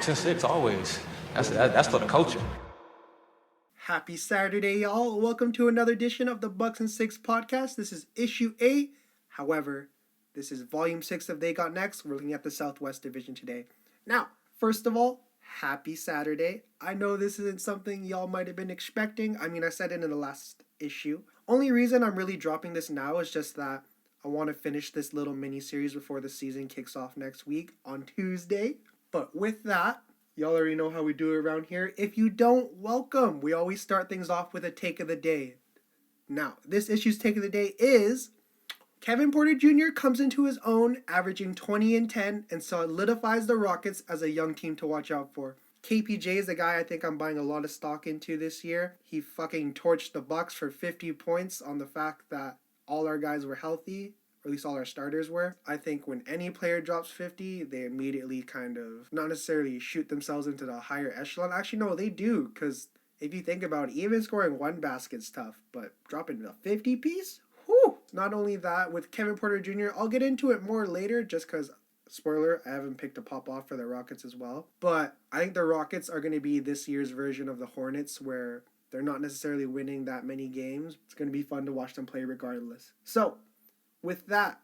Bucks and six always. That's for the culture. Happy Saturday, y'all. Welcome to another edition of the Bucks and Six podcast. This is issue 8. However, this is volume 6 of They Got Next. We're looking at the Southwest Division today. Now, first of all, happy Saturday. I know this isn't something y'all might have been expecting. I mean, I said it in the last issue. Only reason I'm really dropping this now is just that I want to finish this little mini-series before the season kicks off next week on Tuesday. But with that, y'all already know how we do it around here. If you don't, welcome. We always start things off with a take of the day. Now, this issue's take of the day is Kevin Porter Jr. comes into his own, averaging 20 and 10, and solidifies the Rockets as a young team to watch out for. KPJ is the guy I think I'm buying a lot of stock into this year. He fucking torched the Bucks for 50 points on the fact that all our guys were healthy. Or at least all our starters were. I think when any player drops 50, they immediately kind of, not necessarily shoot themselves into the higher echelon. Actually, no, they do, because if you think about it, even scoring one basket's tough, but dropping a 50 piece? Whew! Not only that, with Kevin Porter Jr., I'll get into it more later, just because, spoiler, I haven't picked a pop-off for the Rockets as well. But I think the Rockets are going to be this year's version of the Hornets, where they're not necessarily winning that many games. It's going to be fun to watch them play regardless. So, with that,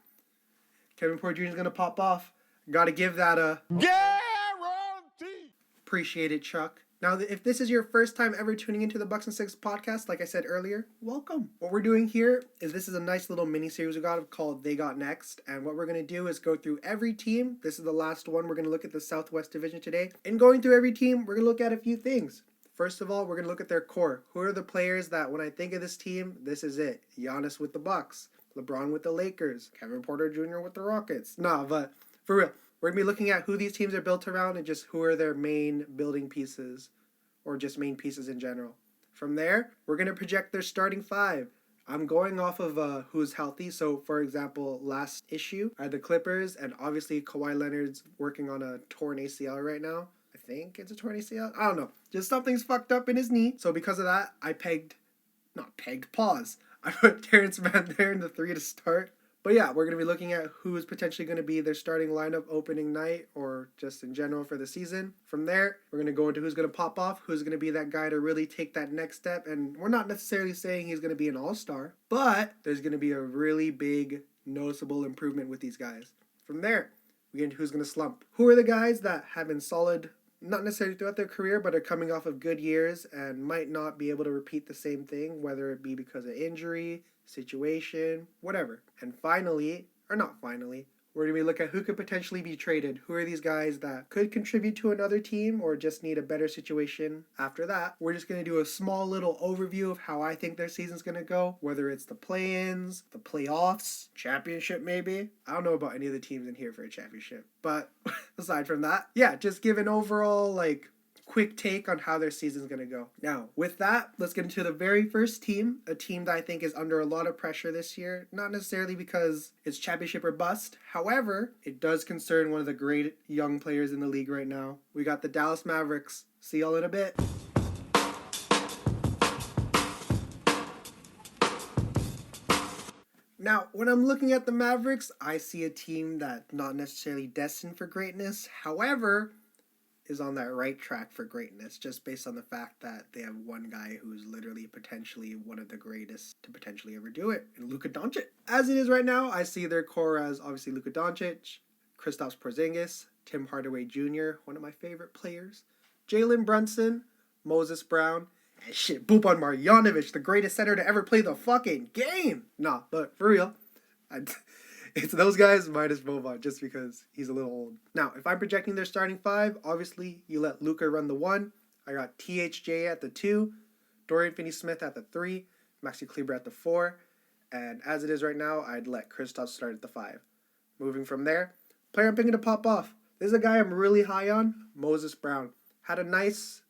Kevin Porter Jr. is going to pop off. Got to give that a guarantee. Appreciate it, Chuck. Now, if this is your first time ever tuning into the Bucks and Six podcast, like I said earlier, welcome. What we're doing here is this is a nice little mini-series we got called They Got Next. And what we're going to do is go through every team. This is the last one. We're going to look at the Southwest Division today. And going through every team, we're going to look at a few things. First of all, we're going to look at their core. Who are the players that when I think of this team, this is it. Giannis with the Bucks. LeBron with the Lakers, Kevin Porter Jr. with the Rockets. Nah, but for real, we're going to be looking at who these teams are built around and just who are their main building pieces or just main pieces in general. From there, we're going to project their starting five. I'm going off of who's healthy. So, for example, last issue are the Clippers, and obviously Kawhi Leonard's working on a torn ACL right now. I think it's a torn ACL. I don't know. Just something's fucked up in his knee. So because of that, I put Terrence Mann there in the 3 to start. But yeah, we're going to be looking at who is potentially going to be their starting lineup opening night or just in general for the season. From there, we're going to go into who's going to pop off, who's going to be that guy to really take that next step. And we're not necessarily saying he's going to be an all-star, but there's going to be a really big noticeable improvement with these guys. From there, we get into who's going to slump. Who are the guys that have been solid, not necessarily throughout their career, but are coming off of good years and might not be able to repeat the same thing, whether it be because of injury, situation, whatever. And finally, or not finally, we're going to be looking at who could potentially be traded. Who are these guys that could contribute to another team or just need a better situation after that? We're just going to do a small little overview of how I think their season's going to go, whether it's the play-ins, the playoffs, championship maybe. I don't know about any of the teams in here for a championship. But aside from that, yeah, just give an overall, quick take on how their season's going to go. Now, with that, let's get into the very first team, a team that I think is under a lot of pressure this year, not necessarily because it's championship or bust. However, it does concern one of the great young players in the league right now. We got the Dallas Mavericks. See y'all in a bit. Now, when I'm looking at the Mavericks, I see a team that's not necessarily destined for greatness. However, is on that right track for greatness, just based on the fact that they have one guy who's literally potentially one of the greatest to potentially ever do it, in Luka Doncic. As it is right now, I see their core as obviously Luka Doncic, Kristaps Porzingis, Tim Hardaway Jr., one of my favorite players, Jalen Brunson, Moses Brown, and Boban Marjanovic, the greatest center to ever play the fucking game. Nah, but for real, it's those guys minus Boban, just because he's a little old. Now, if I'm projecting their starting five, obviously you let Luka run the 1. I got THJ at the 2, Dorian Finney-Smith at the 3, Maxi Kleber at the 4, and as it is right now, I'd let Kristaps start at the 5. Moving from there, player I'm picking to pop off. This is a guy I'm really high on, Moses Brown. Had a nice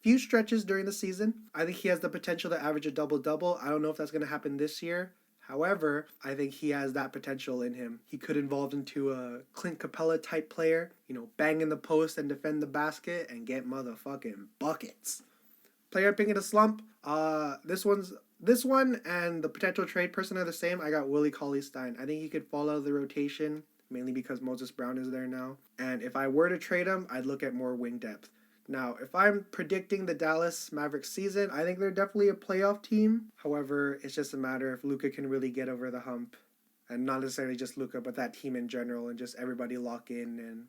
few stretches during the season. I think he has the potential to average a double-double. I don't know if that's going to happen this year. However, I think he has that potential in him. He could evolve into a Clint Capella type player, bang in the post and defend the basket and get motherfucking buckets. Player picking a slump. This one and the potential trade person are the same. I got Willie Cauley-Stein. I think he could fall out of the rotation mainly because Moses Brown is there now. And if I were to trade him, I'd look at more wing depth. Now, if I'm predicting the Dallas Mavericks season, I think they're definitely a playoff team. However, it's just a matter if Luka can really get over the hump. And not necessarily just Luka, but that team in general, and just everybody lock in and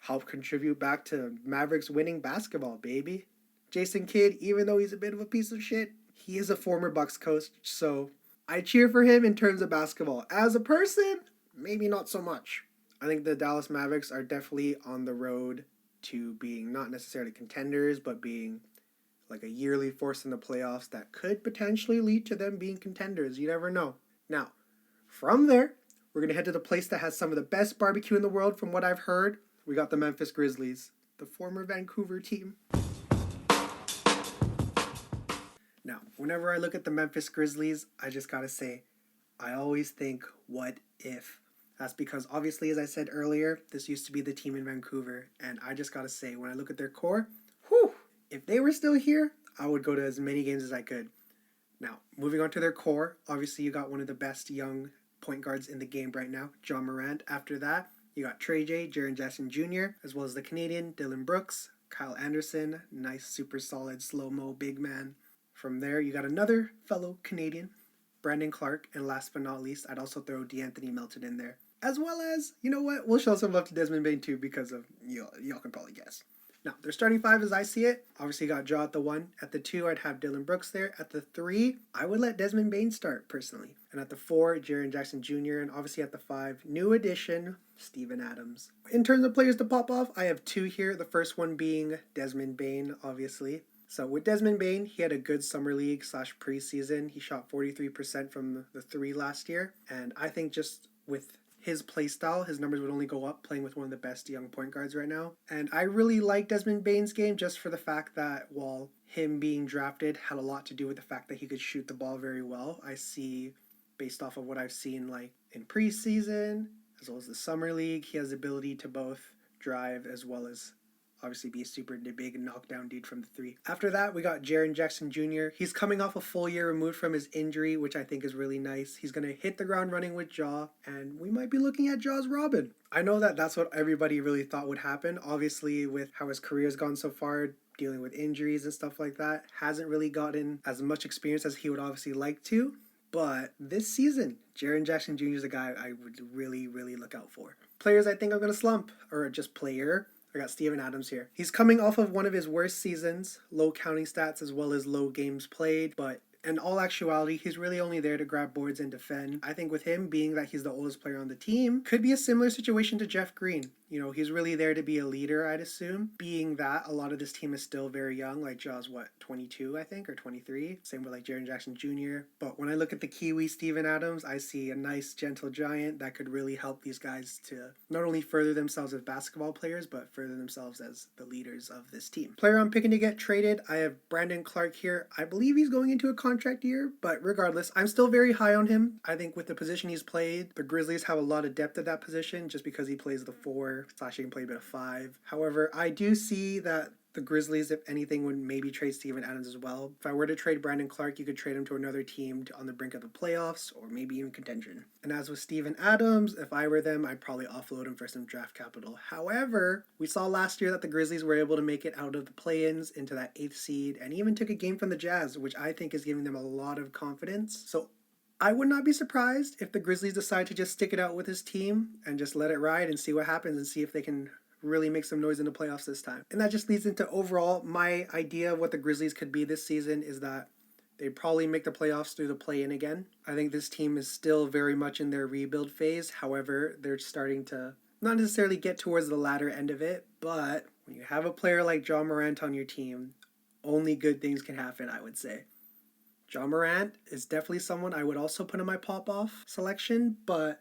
help contribute back to Mavericks winning basketball, baby. Jason Kidd, even though he's a bit of a piece of shit, he is a former Bucks coach, so I cheer for him in terms of basketball. As a person, maybe not so much. I think the Dallas Mavericks are definitely on the road to being not necessarily contenders, but being like a yearly force in the playoffs that could potentially lead to them being contenders. You never know. Now, from there, we're going to head to the place that has some of the best barbecue in the world from what I've heard. We got the Memphis Grizzlies, the former Vancouver team. Now, whenever I look at the Memphis Grizzlies, I just gotta say, I always think, what if? That's because obviously, as I said earlier, this used to be the team in Vancouver, and I just gotta say, when I look at their core, whew, if they were still here, I would go to as many games as I could. Now, moving on to their core, obviously you got one of the best young point guards in the game right now, John Morant. After that, you got Trey J, Jaren Jackson Jr., as well as the Canadian, Dylan Brooks, Kyle Anderson, nice, super solid, slow-mo, big man. From there, you got another fellow Canadian, Brandon Clark, and last but not least, I'd also throw D'Anthony Melton in there. As well as, you know what, we'll show some love to Desmond Bane too, because of, y'all can probably guess. Now, their starting five as I see it, obviously got Ja at the 1. At the 2, I'd have Dylan Brooks there. At the 3, I would let Desmond Bane start, personally. And at the 4, Jaren Jackson Jr., and obviously at the 5, new addition, Steven Adams. In terms of players to pop off, I have 2 here. The first one being Desmond Bane, obviously. So with Desmond Bane, he had a good summer league / preseason. He shot 43% from the 3 last year. And I think just with his play style, his numbers would only go up playing with one of the best young point guards right now. And I really like Desmond Bane's game just for the fact that while him being drafted had a lot to do with the fact that he could shoot the ball very well, I see, based off of what I've seen like in preseason, as well as the summer league, he has the ability to both drive as well as obviously be a super big knockdown dude from the 3. After that, we got Jaren Jackson Jr. He's coming off a full year removed from his injury, which I think is really nice. He's going to hit the ground running with Ja, and we might be looking at Ja's Robin. I know that that's what everybody really thought would happen. Obviously, with how his career's gone so far, dealing with injuries and stuff like that, hasn't really gotten as much experience as he would obviously like to. But this season, Jaren Jackson Jr. is a guy I would really, really look out for. Players I think are going to slump, or just player, I got Steven Adams here. He's coming off of one of his worst seasons, low counting stats as well as low games played, but in all actuality, he's really only there to grab boards and defend. I think with him being that he's the oldest player on the team, could be a similar situation to Jeff Green. You know, he's really there to be a leader, I'd assume. Being that a lot of this team is still very young, like Ja's 22, I think, or 23. Same with like Jaren Jackson Jr. But when I look at the Kiwi Steven Adams, I see a nice, gentle giant that could really help these guys to not only further themselves as basketball players, but further themselves as the leaders of this team. Player I'm picking to get traded, I have Brandon Clark here. I believe he's going into a contract year, but regardless, I'm still very high on him. I think with the position he's played, the Grizzlies have a lot of depth at that position just because he plays the 4 / he can play a bit of 5. However, I do see that the Grizzlies, if anything, would maybe trade Steven Adams as well. If I were to trade Brandon Clark, you could trade him to another team on the brink of the playoffs or maybe even contention. And as with Steven Adams, if I were them, I'd probably offload him for some draft capital. However, we saw last year that the Grizzlies were able to make it out of the play-ins into that 8th seed and even took a game from the Jazz, which I think is giving them a lot of confidence. So I would not be surprised if the Grizzlies decide to just stick it out with his team and just let it ride and see what happens and see if they can really make some noise in the playoffs this time. And that just leads into overall my idea of what the Grizzlies could be this season is that they probably make the playoffs through the play-in again. I think this team is still very much in their rebuild phase. However, they're starting to not necessarily get towards the latter end of it, but when you have a player like John Morant on your team, only good things can happen, I would say. John Morant is definitely someone I would also put in my pop-off selection, but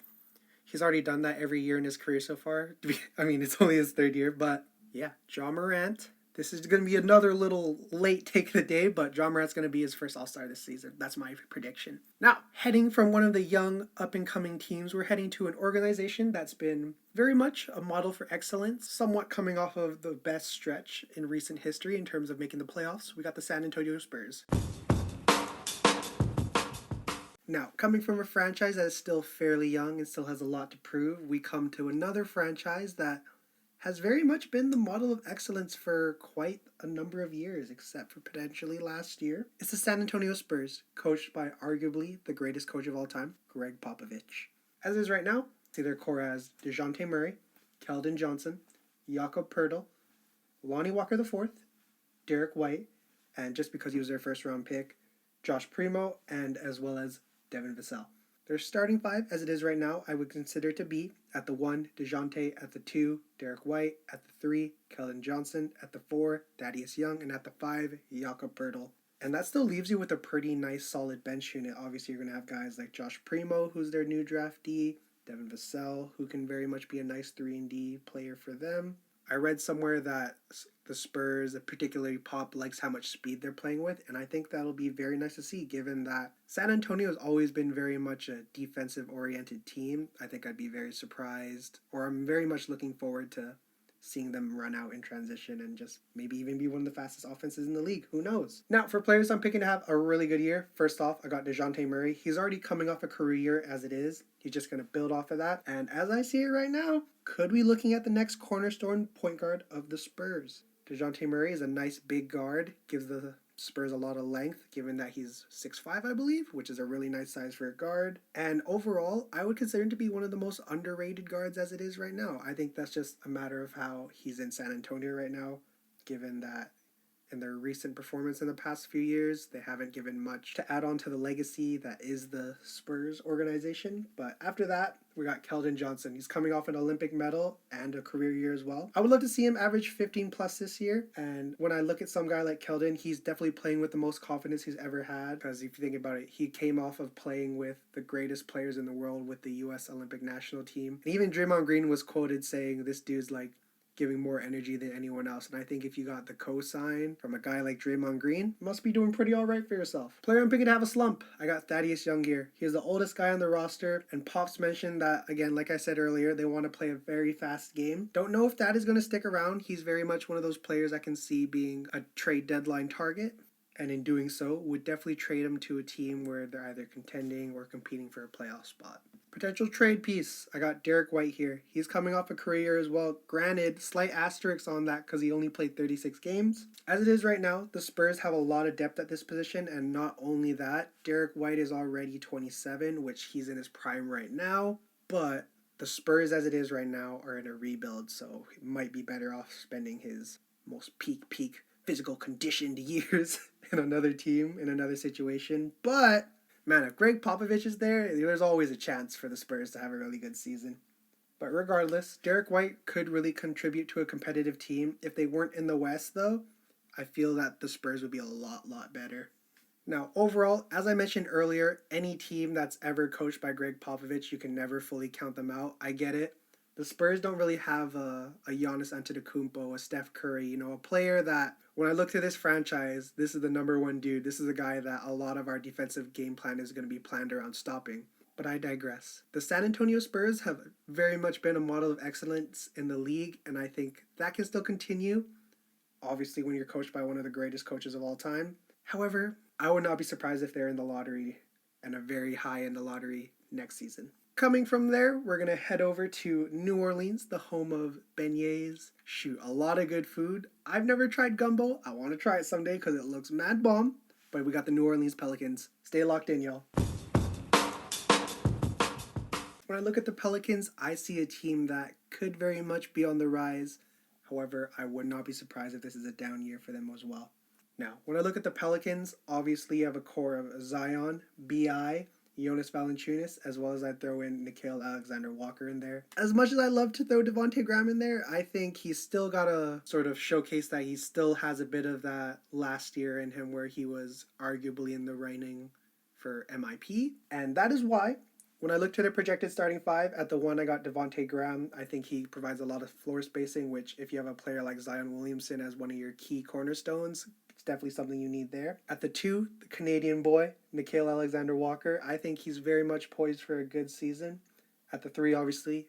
he's already done that every year in his career so far. I mean, it's only his 3rd year, but yeah, John Morant. This is going to be another little late take of the day, but John Morant's going to be his first All-Star this season. That's my prediction. Now, heading from one of the young up-and-coming teams, we're heading to an organization that's been very much a model for excellence, somewhat coming off of the best stretch in recent history in terms of making the playoffs. We got the San Antonio Spurs. Now, coming from a franchise that is still fairly young and still has a lot to prove, we come to another franchise that has very much been the model of excellence for quite a number of years, except for potentially last year. It's the San Antonio Spurs, coached by arguably the greatest coach of all time, Greg Popovich. As is right now, see their core as DeJounte Murray, Keldon Johnson, Jakob Poeltl, Lonnie Walker IV, Derek White, and just because he was their first round pick, Josh Primo, and as well as Devin Vassell. Their starting five, as it is right now, I would consider to be at the 1, DeJounte, at the 2, Derek White, at the 3, Keldon Johnson, at the 4, Thaddeus Young, and at the 5, Jakob Poeltl. And that still leaves you with a pretty nice solid bench unit. Obviously, you're going to have guys like Josh Primo, who's their new draftee, Devin Vassell, who can very much be a nice 3-and-D player for them. I read somewhere that the Spurs, particularly Pop, likes how much speed they're playing with, and I think that'll be very nice to see, given that San Antonio has always been very much a defensive-oriented team. I think I'd be very surprised, or I'm very much looking forward to seeing them run out in transition and just maybe even be one of the fastest offenses in the league. Who knows? Now, for players I'm picking to have a really good year, first off, I got DeJounte Murray. He's already coming off a career year as it is. He's just going to build off of that. And as I see it right now, could be looking at the next cornerstone point guard of the Spurs. DeJounte Murray is a nice big guard, gives the Spurs a lot of length, given that he's 6'5", I believe, which is a really nice size for a guard. And overall, I would consider him to be one of the most underrated guards as it is right now. I think that's just a matter of how he's in San Antonio right now, given that in their recent performance in the past few years, they haven't given much to add on to the legacy that is the Spurs organization. But after that, we got Keldon Johnson. He's coming off an Olympic medal and a career year as well. I would love to see him average 15 plus this year. And when I look at some guy like Keldon, he's definitely playing with the most confidence he's ever had. Because if you think about it, he came off of playing with the greatest players in the world with the U.S. Olympic national team. And even Draymond Green was quoted saying this dude's like giving more energy than anyone else. And I think if you got the cosign from a guy like Draymond Green, you must be doing pretty all right for yourself. Player I'm picking to have a slump, I got Thaddeus Young here. He is the oldest guy on the roster, and Pops mentioned that, again, like I said earlier, they want to play a very fast game. Don't know if that is going to stick around. He's very much one of those players I can see being a trade deadline target. And in doing so, would definitely trade him to a team where they're either contending or competing for a playoff spot. Potential trade piece, I got Derek White here. He's coming off a career as well. Granted, slight asterisks on that because he only played 36 games. As it is right now, the Spurs have a lot of depth at this position, and not only that, Derek White is already 27, which he's in his prime right now, but the Spurs as it is right now are in a rebuild, so he might be better off spending his most peak physical conditioned years in another team, in another situation. But man, if Greg Popovich is there, there's always a chance for the Spurs to have a really good season. But regardless, Derek White could really contribute to a competitive team. If they weren't in the West, though, I feel that the Spurs would be a lot better. Now, overall, as I mentioned earlier, any team that's ever coached by Greg Popovich, you can never fully count them out. I get it. The Spurs don't really have a Giannis Antetokounmpo, a Steph Curry, a player that, when I look to this franchise, this is the number one dude. This is a guy that a lot of our defensive game plan is going to be planned around stopping. But I digress. The San Antonio Spurs have very much been a model of excellence in the league, and I think that can still continue, obviously when you're coached by one of the greatest coaches of all time. However, I would not be surprised if they're in the lottery, and a very high in the lottery next season. Coming from there, we're going to head over to New Orleans, the home of beignets. Shoot, a lot of good food. I've never tried gumbo. I want to try it someday because it looks mad bomb. But we got the New Orleans Pelicans. Stay locked in, y'all. When I look at the Pelicans, I see a team that could very much be on the rise. However, I would not be surprised if this is a down year for them as well. Now, when I look at the Pelicans, obviously you have a core of Zion, B.I., Jonas Valanciunas, as well as I'd throw in Nickeil Alexander-Walker in there. As much as I love to throw Devontae Graham in there, I think he's still got to sort of showcase that he still has a bit of that last year in him where he was arguably in the running for MIP. And that is why, when I look to the projected starting five, at the 1 I got Devontae Graham. I think he provides a lot of floor spacing, which if you have a player like Zion Williamson as one of your key cornerstones, definitely something you need there. At the 2, the Canadian boy, Nickeil Alexander-Walker. I think he's very much poised for a good season. At the 3, obviously,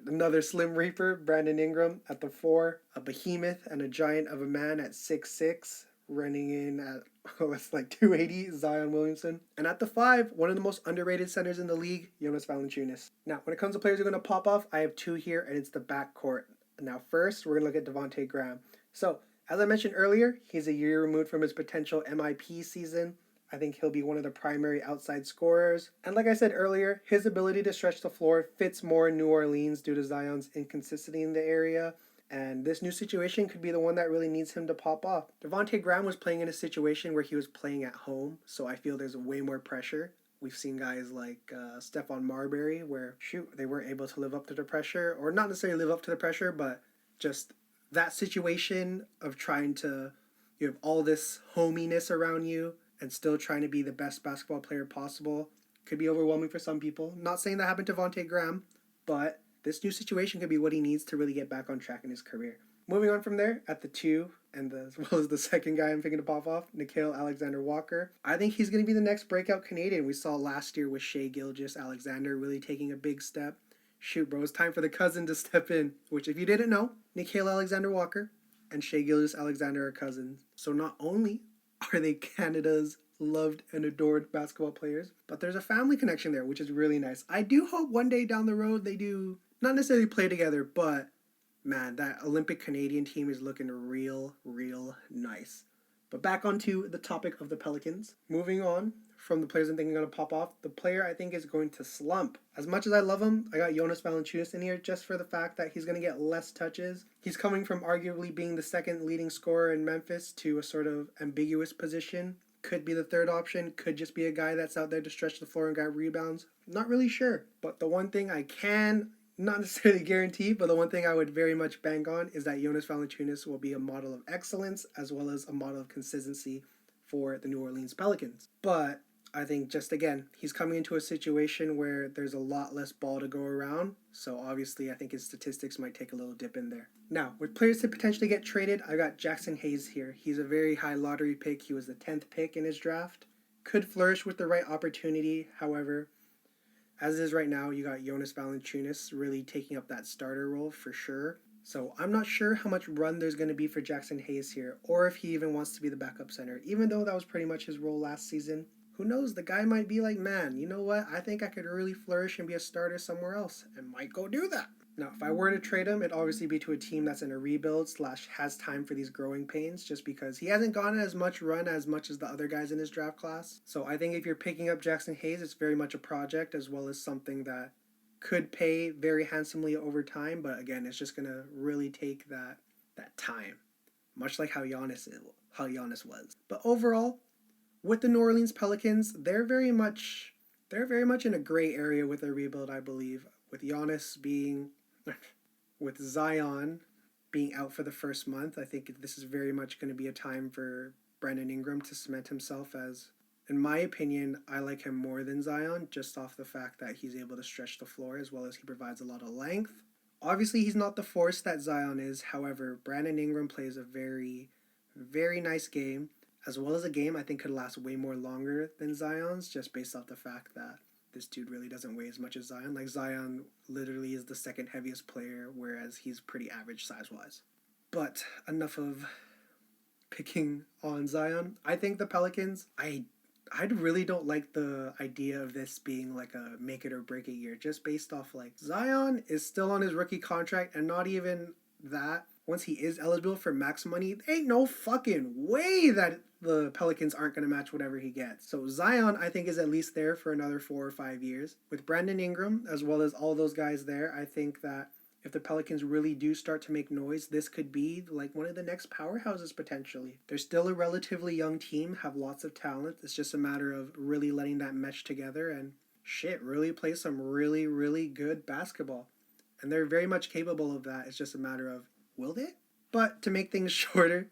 another Slim Reaper, Brandon Ingram. At the 4, a behemoth and a giant of a man at 6'6", running in at, it's like 280, Zion Williamson. And at the 5, one of the most underrated centers in the league, Jonas Valanciunas. Now, when it comes to players who are going to pop off, I have 2 here, and it's the backcourt. Now, first, we're going to look at Devontae Graham. So, as I mentioned earlier, he's a year removed from his potential MIP season. I think he'll be one of the primary outside scorers. And like I said earlier, his ability to stretch the floor fits more in New Orleans due to Zion's inconsistency in the area. And this new situation could be the one that really needs him to pop off. Devontae Graham was playing in a situation where he was playing at home, so I feel there's way more pressure. We've seen guys like Stephon Marbury where, they weren't able to live up to the pressure, or not necessarily live up to the pressure, but just that situation of trying to, you have all this hominess around you and still trying to be the best basketball player possible could be overwhelming for some people. Not saying that happened to Devontae Graham, but this new situation could be what he needs to really get back on track in his career. Moving on from there, at the 2, and as well as the second guy I'm thinking to pop off, Nickeil Alexander-Walker. I think he's going to be the next breakout Canadian. We saw last year with Shai Gilgeous-Alexander really taking a big step. Bro, it's time for the cousin to step in, which if you didn't know, Nickeil Alexander-Walker and Shai Gilgeous-Alexander are cousins. So not only are they Canada's loved and adored basketball players, but there's a family connection there, which is really nice. I do hope one day down the road they do not necessarily play together, but man, that Olympic Canadian team is looking real nice. But back onto the topic of the Pelicans. Moving on from the players I'm thinking are going to pop off, the player I think is going to slump. As much as I love him, I got Jonas Valanciunas in here just for the fact that he's going to get less touches. He's coming from arguably being the second leading scorer in Memphis to a sort of ambiguous position. Could be the third option, could just be a guy that's out there to stretch the floor and got rebounds. Not really sure. But the one thing I can not necessarily guarantee, but the one thing I would very much bank on is that Jonas Valanciunas will be a model of excellence as well as a model of consistency for the New Orleans Pelicans. But I think just again, he's coming into a situation where there's a lot less ball to go around. So obviously I think his statistics might take a little dip in there. Now, with players to potentially get traded, I got Jackson Hayes here. He's a very high lottery pick. He was the 10th pick in his draft. Could flourish with the right opportunity. However, as it is right now, you got Jonas Valanciunas really taking up that starter role for sure. So I'm not sure how much run there's going to be for Jackson Hayes here, or if he even wants to be the backup center, even though that was pretty much his role last season. Who knows? The guy might be like, man, you know what? I think I could really flourish and be a starter somewhere else, and might go do that. Now, if I were to trade him, it'd obviously be to a team that's in a rebuild / has time for these growing pains, just because he hasn't gotten as much run as much as the other guys in his draft class. So I think if you're picking up Jackson Hayes, it's very much a project as well as something that could pay very handsomely over time. But again, it's just going to really take that time, much like how Giannis was. But overall, with the New Orleans Pelicans, they're very much in a gray area with their rebuild, I believe. With Zion being out for the first month, I think this is very much going to be a time for Brandon Ingram to cement himself as, in my opinion, I like him more than Zion, just off the fact that he's able to stretch the floor as well as he provides a lot of length. Obviously, he's not the force that Zion is. However, Brandon Ingram plays a very, very nice game, as well as a game I think could last way more longer than Zion's, just based off the fact that this dude really doesn't weigh as much as Zion. Like, Zion literally is the second heaviest player, whereas he's pretty average size-wise. But enough of picking on Zion. I think the Pelicans, I really don't like the idea of this being like a make it or break it year, just based off like Zion is still on his rookie contract, and not even that. Once he is eligible for max money, there ain't no fucking way that the Pelicans aren't going to match whatever he gets. So Zion, I think, is at least there for another 4 or 5 years. With Brandon Ingram, as well as all those guys there, I think that if the Pelicans really do start to make noise, this could be like one of the next powerhouses potentially. They're still a relatively young team, have lots of talent. It's just a matter of really letting that mesh together and really play some really, really good basketball. And they're very much capable of that. It's just a matter of, will they? But to make things shorter,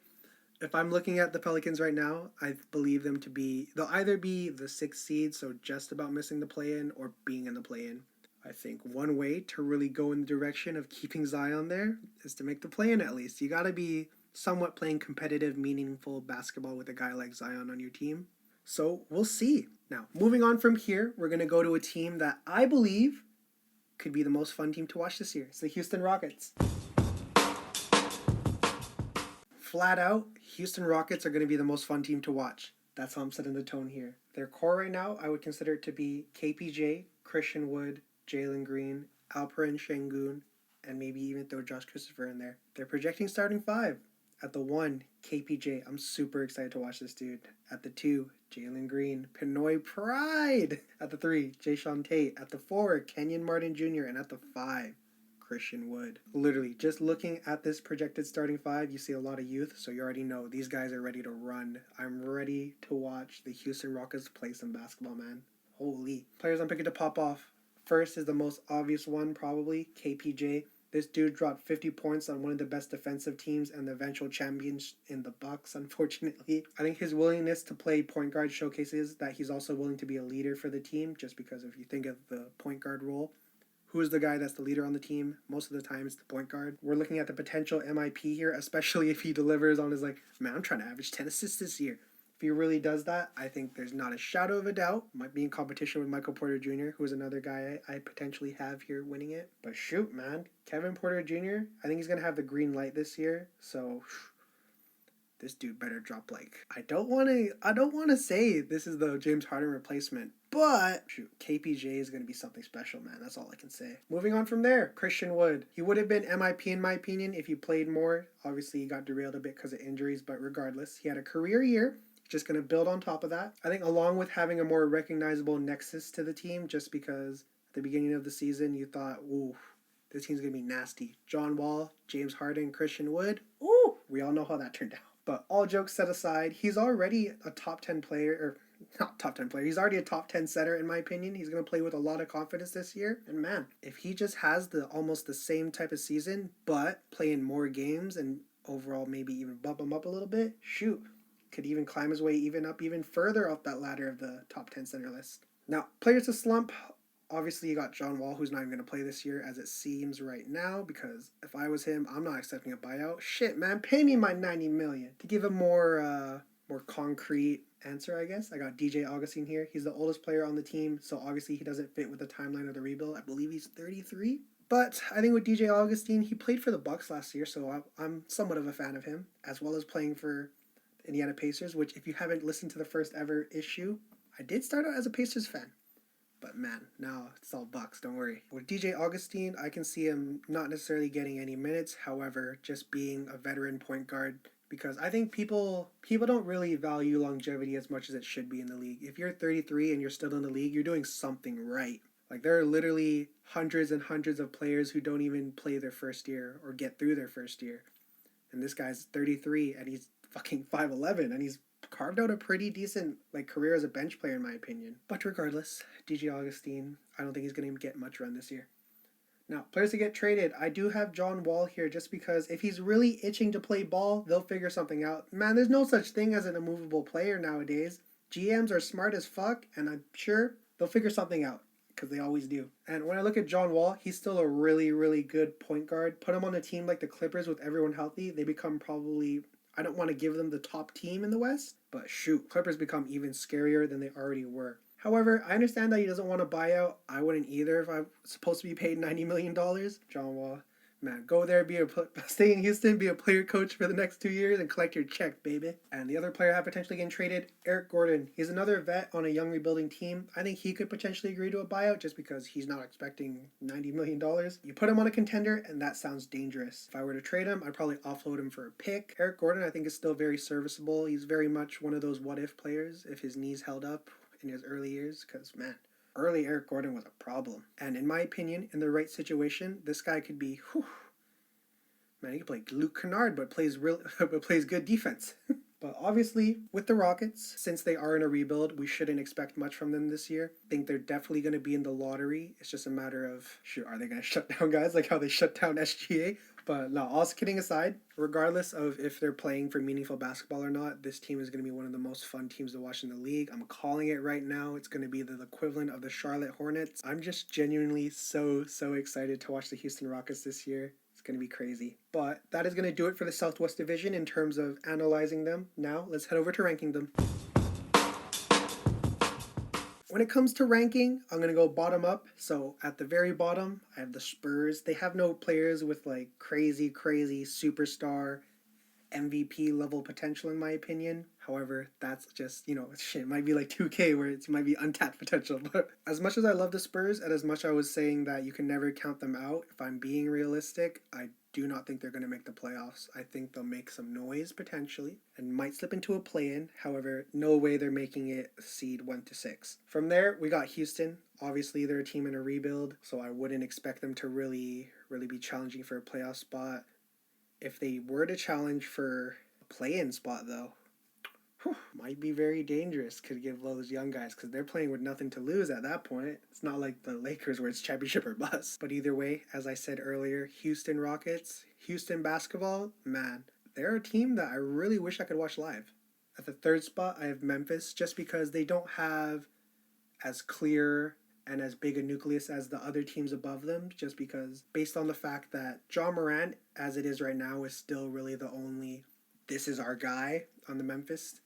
if I'm looking at the Pelicans right now, I believe them to be, they'll either be the 6th seed, so just about missing the play-in, or being in the play-in. I think one way to really go in the direction of keeping Zion there is to make the play-in at least. You got to be somewhat playing competitive, meaningful basketball with a guy like Zion on your team. So we'll see. Now, moving on from here, we're going to go to a team that I believe could be the most fun team to watch this year. It's the Houston Rockets. Flat out, Houston Rockets are going to be the most fun team to watch. That's how I'm setting the tone here. Their core right now, I would consider it to be KPJ, Christian Wood, Jalen Green, Alperen Şengün, and maybe even throw Josh Christopher in there. They're projecting starting 5. At the 1, KPJ. I'm super excited to watch this dude. At the 2, Jalen Green. Pinoy Pride. At the 3, Jayshawn Tate. At the 4, Kenyon Martin Jr. And at the 5, Christian Wood. Literally, just looking at this projected starting 5, you see a lot of youth, so you already know these guys are ready to run. I'm ready to watch the Houston Rockets play some basketball, man. Holy. Players I'm picking to pop off. First is the most obvious one, probably, KPJ. This dude dropped 50 points on one of the best defensive teams and the eventual champions in the Bucks, unfortunately. I think his willingness to play point guard showcases that he's also willing to be a leader for the team, just because if you think of the point guard role, who is the guy that's the leader on the team? Most of the time, it's the point guard. We're looking at the potential MIP here, especially if he delivers on his, man, I'm trying to average 10 assists this year. If he really does that, I think there's not a shadow of a doubt. Might be in competition with Michael Porter Jr., who is another guy I potentially have here winning it. But shoot, man. Kevin Porter Jr., I think he's going to have the green light this year. So this dude better drop I don't want to say this is the James Harden replacement, but shoot, KPJ is going to be something special, man. That's all I can say. Moving on from there, Christian Wood. He would have been MIP in my opinion if he played more. Obviously, he got derailed a bit because of injuries, but regardless, he had a career year. Just going to build on top of that. I think along with having a more recognizable nexus to the team, just because at the beginning of the season you thought, ooh, this team's going to be nasty. John Wall, James Harden, Christian Wood. Ooh, we all know how that turned out. But all jokes set aside, he's already a top 10 player, or not top 10 player, he's already a top 10 setter in my opinion. He's going to play with a lot of confidence this year. And man, if he just has almost the same type of season, but playing more games and overall maybe even bump him up a little bit, shoot. Could even climb his way even further up that ladder of the top 10 center list. Now, players to slump, obviously you got John Wall, who's not even going to play this year as it seems right now, because if I was him, I'm not accepting a buyout. Shit, man, pay me my $90 million. To give a more concrete answer, I guess, I got DJ Augustine here. He's the oldest player on the team, so obviously he doesn't fit with the timeline of the rebuild. I believe he's 33. But I think with DJ Augustine, he played for the Bucks last year, so I'm somewhat of a fan of him, as well as playing for Indiana Pacers, which if you haven't listened to the first ever issue, I did start out as a Pacers fan. But man, now it's all Bucks, don't worry. With DJ Augustine, I can see him not necessarily getting any minutes, however, just being a veteran point guard, because I think people don't really value longevity as much as it should be in the league. If you're 33 and you're still in the league, you're doing something right. There are literally hundreds and hundreds of players who don't even play their first year or get through their first year. And this guy's 33 and he's fucking 5'11", and he's carved out a pretty decent career as a bench player in my opinion. But regardless, DJ Augustine, I don't think he's going to get much run this year. Now, players to get traded, I do have John Wall here just because if he's really itching to play ball, they'll figure something out. Man, there's no such thing as an immovable player nowadays. GMs are smart as fuck, and I'm sure they'll figure something out, because they always do. And when I look at John Wall, he's still a really, really good point guard. Put him on a team like the Clippers with everyone healthy, they become probably, I don't want to give them the top team in the West, but shoot, Clippers become even scarier than they already were. However, I understand that he doesn't want to buy out. I wouldn't either if I'm supposed to be paid $90 million. John Wall, man, go there, stay in Houston, be a player coach for the next 2 years, and collect your check, baby. And the other player I have potentially getting traded, Eric Gordon. He's another vet on a young rebuilding team. I think he could potentially agree to a buyout just because he's not expecting $90 million. You put him on a contender, and that sounds dangerous. If I were to trade him, I'd probably offload him for a pick. Eric Gordon, I think, is still very serviceable. He's very much one of those what-if players if his knees held up in his early years, because, man, early Eric Gordon was a problem. And in my opinion, in the right situation, this guy could be, man, he could play Luke Kennard, but plays good defense. But obviously, with the Rockets, since they are in a rebuild, we shouldn't expect much from them this year. I think they're definitely going to be in the lottery. It's just a matter of, are they going to shut down guys like how they shut down SGA? But no, all kidding aside, regardless of if they're playing for meaningful basketball or not, this team is going to be one of the most fun teams to watch in the league. I'm calling it right now. It's going to be the equivalent of the Charlotte Hornets. I'm just genuinely so excited to watch the Houston Rockets this year. It's going to be crazy. But that is going to do it for the Southwest Division in terms of analyzing them. Now, let's head over to ranking them. When it comes to ranking, I'm going to go bottom up. So at the very bottom, I have the Spurs. They have no players with crazy superstar MVP level potential in my opinion. However, that's just, shit, it might be like 2K where it might be untapped potential. But as much as I love the Spurs and as much I was saying that you can never count them out, if I'm being realistic, I do not think they're going to make the playoffs. I think they'll make some noise potentially and might slip into a play-in. However, no way they're making it seed 1 to 6. From there, we got Houston. Obviously, they're a team in a rebuild, so I wouldn't expect them to really be challenging for a playoff spot. If they were to challenge for a play-in spot, though, might be very dangerous. Could give those young guys, because they're playing with nothing to lose at that point. It's not like the Lakers where it's championship or bust. But either way, as I said earlier, Houston Rockets, Houston basketball, man, they're a team that I really wish I could watch live. At the third spot, I have Memphis, just because they don't have as clear and as big a nucleus as the other teams above them, just because based on the fact that Ja Morant, as it is right now, is still really the only this is our guy on the Memphis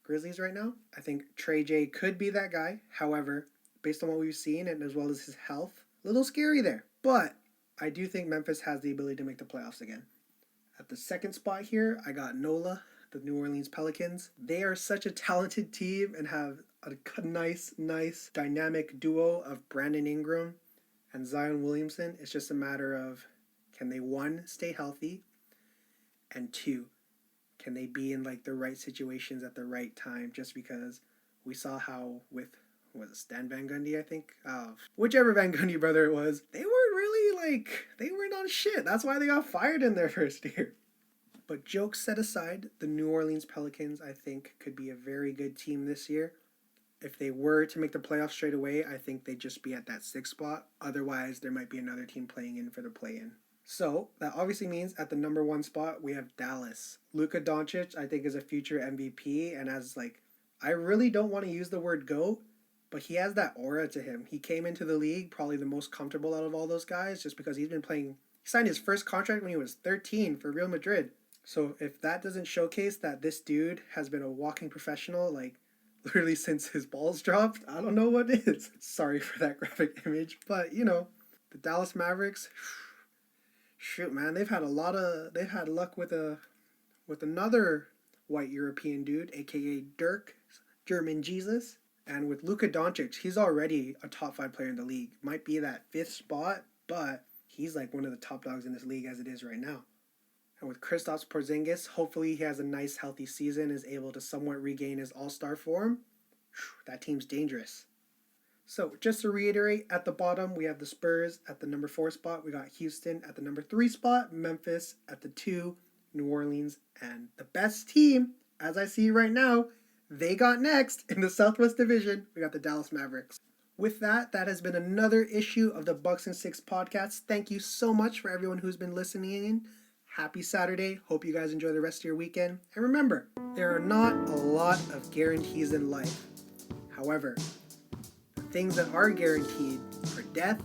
Grizzlies right now. I think Trey J could be that guy. However, based on what we've seen and as well as his health, a little scary there. But I do think Memphis has the ability to make the playoffs again. At the second spot here, I got NOLA, the New Orleans Pelicans. They are such a talented team and have a nice dynamic duo of Brandon Ingram and Zion Williamson. It's just a matter of, can they, one, stay healthy, and two, can they be in like the right situations at the right time? Just because we saw how with, was it Stan Van Gundy, I think? Whichever Van Gundy brother it was, they weren't on shit. That's why they got fired in their first year. But jokes set aside, the New Orleans Pelicans, I think, could be a very good team this year. If they were to make the playoffs straight away, I think they'd just be at that 6th spot. Otherwise, there might be another team playing in for the play-in. So, that obviously means at the number 1 spot, we have Dallas. Luka Doncic, I think, is a future MVP, and I really don't want to use the word GOAT, but he has that aura to him. He came into the league probably the most comfortable out of all those guys, just because he signed his first contract when he was 13 for Real Madrid. So if that doesn't showcase that this dude has been a walking professional, literally since his balls dropped, I don't know what is. Sorry for that graphic image, but the Dallas Mavericks, shoot, man, they've had luck with another white European dude, aka Dirk, German Jesus, and with Luka Doncic, he's already a top 5 player in the league. Might be that 5th spot, but he's like one of the top dogs in this league as it is right now. And with Kristaps Porzingis, hopefully he has a nice, healthy season, is able to somewhat regain his all-star form. That team's dangerous. So, just to reiterate, at the bottom, we have the Spurs at the number 4 spot. We got Houston at the number 3 spot. Memphis at the 2. New Orleans. And the best team, as I see right now, they got next in the Southwest Division. We got the Dallas Mavericks. With that has been another issue of the Bucks and Six podcast. Thank you so much for everyone who's been listening in. Happy Saturday. Hope you guys enjoy the rest of your weekend. And remember, there are not a lot of guarantees in life. However, the things that are guaranteed are death,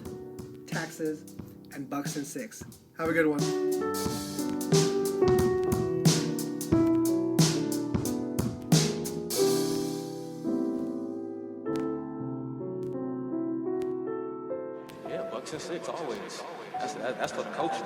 taxes, and Bucks and Six. Have a good one. Yeah, Bucks and 6 always. That's for the culture.